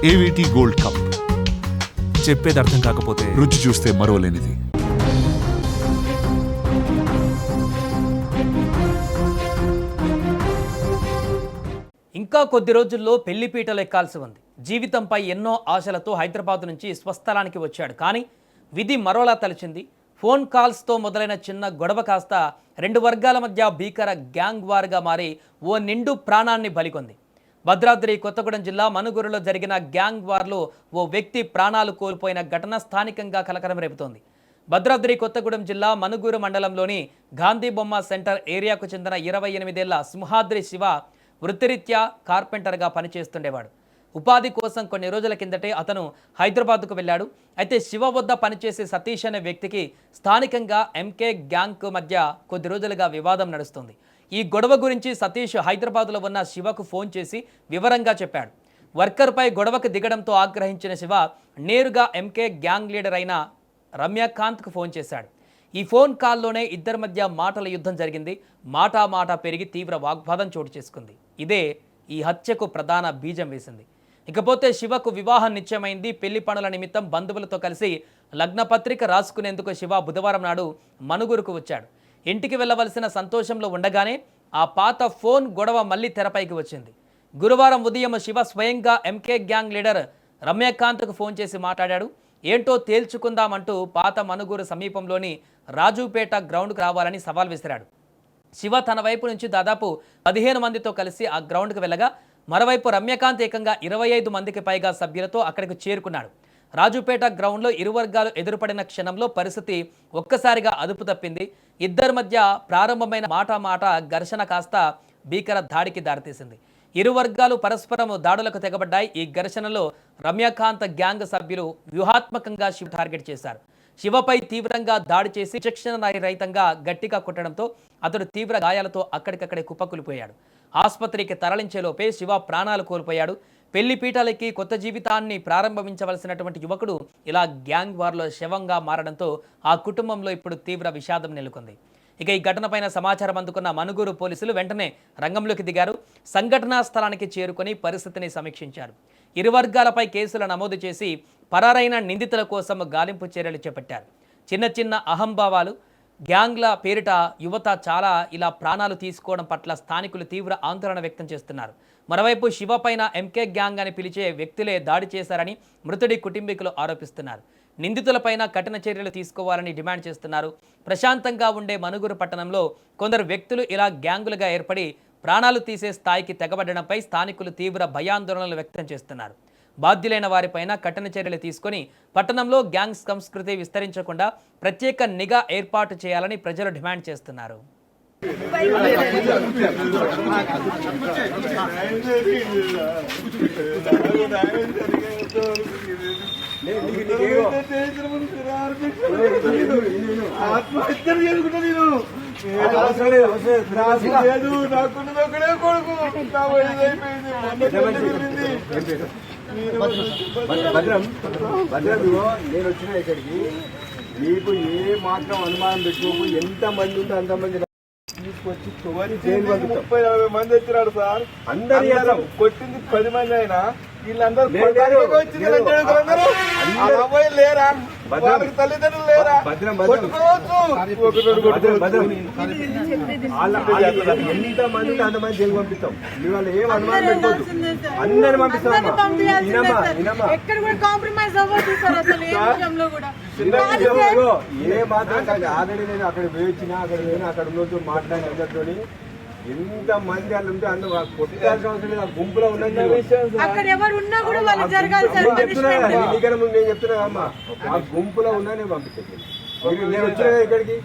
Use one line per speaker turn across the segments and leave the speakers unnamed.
AVT gold cup.
చెప్పేది అర్థం కాకపోతే
రుచి చూస్తే మరోలేనిది.
ఇంకా కొద్ది రోజుల్లో పెళ్లిపీటలు ఎక్కాల్సి ఉంది. జీవితంపై ఎన్నో ఆశలతో హైదరాబాద్ నుంచి స్వస్థలానికి వచ్చాడు. కానీ విధి మరోలా తలిచింది. ఫోన్ కాల్స్తో మొదలైన చిన్న గొడవ కాస్త రెండు వర్గాల మధ్య భీకర గ్యాంగ్ వార్గా మారి ఓ నిండు ప్రాణాన్ని బలికొంది. భద్రాద్రి కొత్తగూడెం జిల్లా మనుగురులో జరిగిన గ్యాంగ్ వార్లో ఓ వ్యక్తి ప్రాణాలు కోల్పోయిన ఘటన స్థానికంగా కలకలం రేపుతోంది. భద్రాద్రి కొత్తగూడెం జిల్లా మనుగూరు మండలంలోని గాంధీ బొమ్మ సెంటర్ ఏరియాకు చెందిన 28 ఏళ్ల సింహాద్రి శివ వృత్తిరీత్యా కార్పెంటర్గా పనిచేస్తుండేవాడు. ఉపాధి కోసం కొన్ని రోజుల కిందటే అతను హైదరాబాద్కు వెళ్ళాడు. అయితే శివ వద్ద పనిచేసే సతీష్ అనే వ్యక్తికి స్థానికంగా ఎంకే గ్యాంగ్కు మధ్య కొద్ది రోజులుగా వివాదం నడుస్తుంది. ఈ గొడవ గురించి సతీష్ హైదరాబాద్లో ఉన్న శివకు ఫోన్ చేసి వివరంగా చెప్పాడు. వర్కర్పై గొడవకు దిగడంతో ఆగ్రహించిన శివ నేరుగా ఎంకే గ్యాంగ్ లీడర్ అయిన రమ్యకాంత్కు ఫోన్ చేశాడు. ఈ ఫోన్ కాల్లోనే ఇద్దరి మధ్య మాటల యుద్ధం జరిగింది. మాట పెరిగి తీవ్ర వాగ్వాదం చోటు చేసుకుంది. ఇదే ఈ హత్యకు ప్రధాన బీజం వేసింది. ఇకపోతే శివకు వివాహం నిశ్చయమైంది. పెళ్లి పనుల నిమిత్తం బంధువులతో కలిసి లగ్నపత్రిక రాసుకునేందుకు శివ బుధవారం నాడు మనుగురుకు వచ్చాడు. ఇంటికి వెళ్ళవలసిన సంతోషంలో ఉండగానే ఆ పాత ఫోన్ గొడవ మళ్లీ తెరపైకి వచ్చింది. గురువారం ఉదయం శివ స్వయంగా ఎంకే గ్యాంగ్ లీడర్ రమ్యకాంత్కు ఫోన్ చేసి మాట్లాడాడు. ఏంటో తేల్చుకుందామంటూ పాత మనుగూరు సమీపంలోని రాజుపేట గ్రౌండ్కు రావాలని సవాల్ విసిరాడు. శివ తన వైపు నుంచి దాదాపు 15 మందితో కలిసి ఆ గ్రౌండ్కు వెళ్ళగా మరోవైపు రమ్యకాంత్ ఏకంగా 25 మందికి పైగా సభ్యులతో అక్కడికి చేరుకున్నాడు. రాజుపేట గ్రౌండ్లో ఇరు వర్గాలు ఎదురుపడిన క్షణంలో పరిస్థితి ఒక్కసారిగా అదుపు తప్పింది. ఇద్దరి మధ్య ప్రారంభమైన మాట ఘర్షణ కాస్త భీకర దాడికి దారితీసింది. ఇరు వర్గాలు పరస్పరం దాడులకు తెగబడ్డాయి. ఈ ఘర్షణలో రమ్యకాంత్ గ్యాంగ్ సభ్యులు వ్యూహాత్మకంగా శివ టార్గెట్ చేశారు. శివపై తీవ్రంగా దాడి చేసి విచక్షణ రహితంగా గట్టిగా కొట్టడంతో అతడు తీవ్ర గాయాలతో అక్కడికక్కడే కుప్పకూలిపోయాడు. ఆసుపత్రికి తరలించేలోపే శివ ప్రాణాలు కోల్పోయాడు. పెళ్లి పీటలకి కొత్త జీవితాన్ని ప్రారంభించవలసినటువంటి యువకుడు ఇలా గ్యాంగ్ వార్లో శవంగా మారడంతో ఆ కుటుంబంలో ఇప్పుడు తీవ్ర విషాదం నెలకొంది. ఇక ఈ ఘటనపైన సమాచారం అందుకున్న మనుగూరు పోలీసులు వెంటనే రంగంలోకి దిగారు. సంఘటనా స్థలానికి చేరుకొని పరిస్థితిని సమీక్షించారు. ఇరు వర్గాలపై కేసులు నమోదు చేసి పరారైన నిందితుల కోసం గాలింపు చర్యలు చేపట్టారు. చిన్న అహంభావాలు గ్యాంగ్ల పేరిట యువత చాలా ఇలా ప్రాణాలు తీసుకోవడం పట్ల స్థానికులు తీవ్ర ఆందోళన వ్యక్తం చేస్తున్నారు. మరోవైపు శివ పైన ఎంకే గ్యాంగ్ అని పిలిచే వ్యక్తులే దాడి చేశారని మృతుడి కుటుంబీకులు ఆరోపిస్తున్నారు. నిందితులపైన కఠిన చర్యలు తీసుకోవాలని డిమాండ్ చేస్తున్నారు. ప్రశాంతంగా ఉండే మనుగురు పట్టణంలో కొందరు వ్యక్తులు ఇలా గ్యాంగులుగా ఏర్పడి ప్రాణాలు తీసే స్థాయికి తెగబడడంపై స్థానికులు తీవ్ర భయాందోళనలు వ్యక్తం చేస్తున్నారు. బాధ్యులైన వారిపైన కఠిన చర్యలు తీసుకొని పట్టణంలో గ్యాంగ్ సంస్కృతి విస్తరించకుండా ప్రత్యేక నిఘా ఏర్పాటు చేయాలని ప్రజలు డిమాండ్ చేస్తున్నారు.
ఆత్మహత్య చేసుకుంటా నేను
భద్రం నేను వచ్చిన ఇక్కడికి మీకు ఏ మాత్రం అనుమానం పెట్టుకోకు. ఎంత మంది ఉంటే అంతమంది తీసుకొచ్చి
30-40 మంది వచ్చినాడు సార్.
అందరూ
కొట్టింది 10 మంది అయినా వీళ్ళందరూ లేరా? తల్లిదండ్రులు లేరా?
ఎంత మంది అంతమంది జైలు పంపిస్తాం. ఇవాళ ఏం అనుమానం పెట్టుకోవద్దు. అందరు పంపిస్తాం. ఏ మాత్రం ఆల్రెడీ నేను అక్కడ వేయించినా అక్కడ ఉన్నట్టు మాట్లాడిన అందరితో ఎంత మంది వాళ్ళు ఉంటే అందరూ కొట్టాల్సిన అవసరం లేదు. ఆ గుంపులో ఉన్నది నేను చెప్తున్నా అమ్మా. ఆ గుంపులో ఉన్నా నేను పంపించాను. నేను వచ్చినా ఇక్కడికి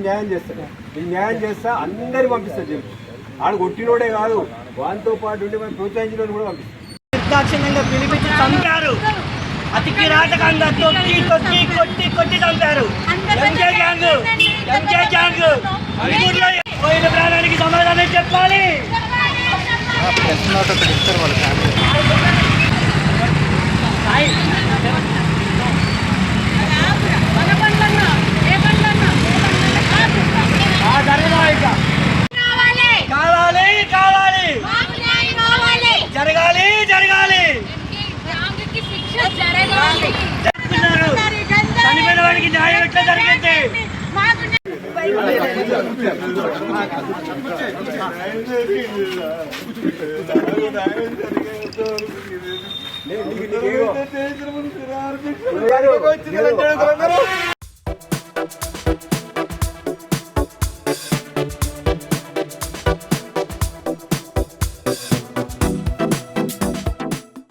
న్యాయం చేస్తాను. ఈ న్యాయం చేస్తా అందరు పంపిస్తాను. ఆడు కొట్టినోడే కాదు, వాళ్ళతో పాటు ఉండి మనం ప్రోత్సహించిన కూడా పంపిస్తాం.
నిర్దాక్షిణ్యంగా పిలిపించి చంపారు. అతి కిరాటకంగా కొట్టి చంపారు. ఎంకే గ్యాంగ్ పోయిన ప్రాణానికి సమాధానం చెప్పాలి. ప్రెస్ నోట్ ఒకటి ఇస్తారు వాళ్ళ ఫ్యామిలీ. చనిపోయిన వాడికి న్యాయం ఎట్లా జరిగింది?
వచ్చింది